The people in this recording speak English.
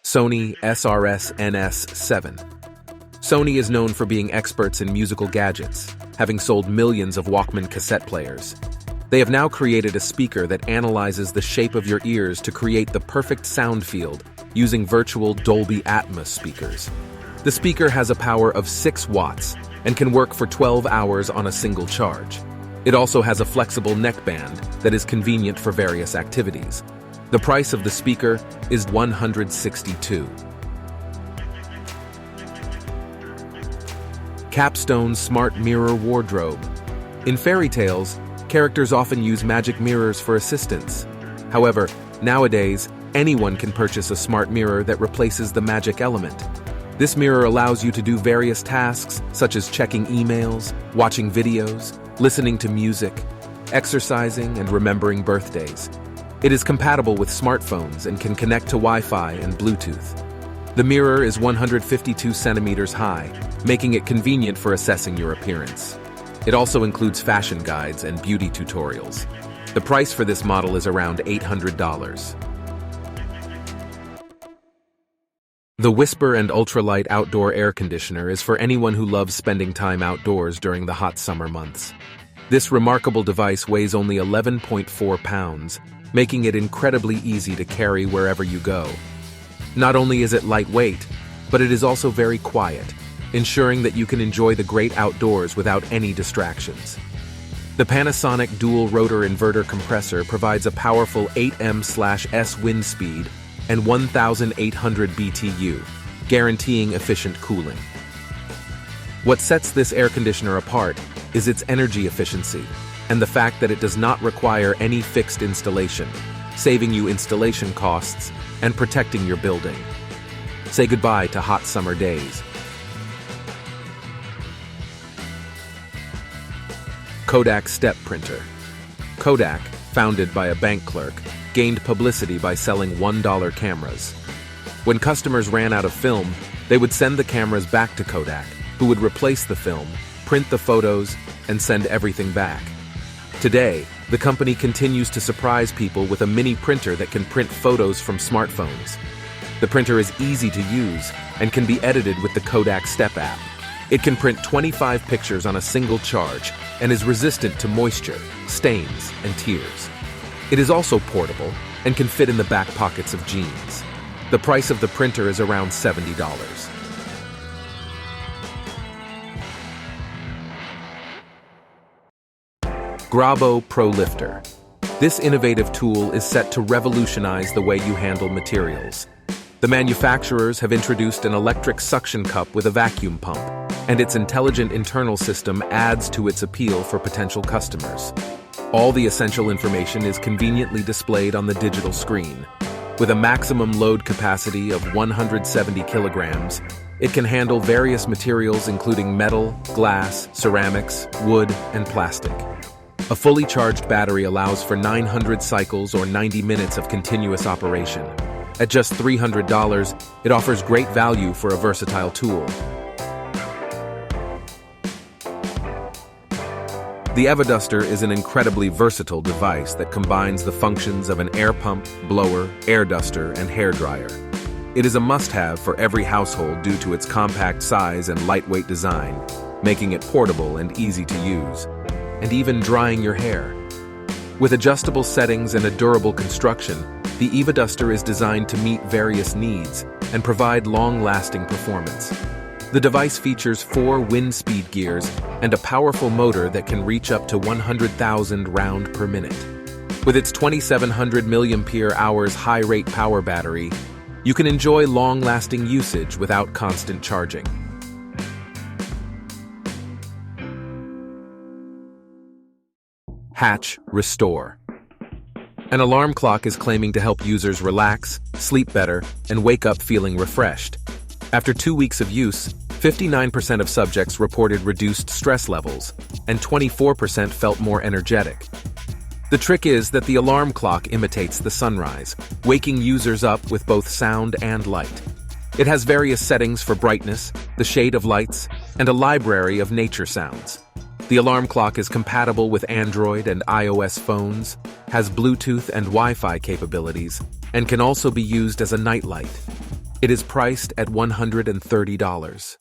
Sony SRS-NS7. Sony is known for being experts in musical gadgets, having sold millions of Walkman cassette players. They have now created a speaker that analyzes the shape of your ears to create the perfect sound field using virtual Dolby Atmos speakers. The speaker has a power of 6 watts and can work for 12 hours on a single charge. It also has a flexible neckband that is convenient for various activities. The price of the speaker is $162. Capstone Smart Mirror Wardrobe. In fairy tales, characters often use magic mirrors for assistance. However, nowadays, anyone can purchase a smart mirror that replaces the magic element. This mirror allows you to do various tasks such as checking emails, watching videos, listening to music, exercising, and remembering birthdays. It is compatible with smartphones and can connect to Wi-Fi and Bluetooth. The mirror is 152 centimeters high, making it convenient for assessing your appearance. It also includes fashion guides and beauty tutorials. The price for this model is around $800. The Whisper and Ultralight outdoor air conditioner is for anyone who loves spending time outdoors during the hot summer months. This remarkable device weighs only 11.4 pounds, making it incredibly easy to carry wherever you go. Not only is it lightweight, but it is also very quiet, ensuring that you can enjoy the great outdoors without any distractions. The Panasonic dual rotor inverter compressor provides a powerful 8 m/s wind speed and 1,800 BTU, guaranteeing efficient cooling. What sets this air conditioner apart is its energy efficiency and the fact that it does not require any fixed installation, saving you installation costs and protecting your building. Say goodbye to hot summer days. Kodak Step Printer. Kodak, founded by a bank clerk, gained publicity by selling $1 cameras. When customers ran out of film, they would send the cameras back to Kodak, who would replace the film, print the photos, and send everything back. Today, the company continues to surprise people with a mini printer that can print photos from smartphones. The printer is easy to use and can be edited with the Kodak Step app. It can print 25 pictures on a single charge and is resistant to moisture, stains, and tears. It is also portable and can fit in the back pockets of jeans. The price of the printer is around $70. Grabo Pro-Lifter. This innovative tool is set to revolutionize the way you handle materials. The manufacturers have introduced an electric suction cup with a vacuum pump, and its intelligent internal system adds to its appeal for potential customers. All the essential information is conveniently displayed on the digital screen. With a maximum load capacity of 170 kilograms, it can handle various materials including metal, glass, ceramics, wood, and plastic. A fully charged battery allows for 900 cycles or 90 minutes of continuous operation. At just $300, it offers great value for a versatile tool. The EvoDuster is an incredibly versatile device that combines the functions of an air pump, blower, air duster, and hair dryer. It is a must-have for every household due to its compact size and lightweight design, making it portable and easy to use, and even drying your hair. With adjustable settings and a durable construction, the EvoDuster is designed to meet various needs and provide long-lasting performance. The device features 4 wind speed gears and a powerful motor that can reach up to 100,000 round per minute. With its 2,700 mAh high-rate power battery, you can enjoy long-lasting usage without constant charging. Hatch Restore. An alarm clock is claiming to help users relax, sleep better, and wake up feeling refreshed. After 2 weeks of use, 59% of subjects reported reduced stress levels, and 24% felt more energetic. The trick is that the alarm clock imitates the sunrise, waking users up with both sound and light. It has various settings for brightness, the shade of lights, and a library of nature sounds. The alarm clock is compatible with Android and iOS phones, has Bluetooth and Wi-Fi capabilities, and can also be used as a nightlight. It is priced at $130.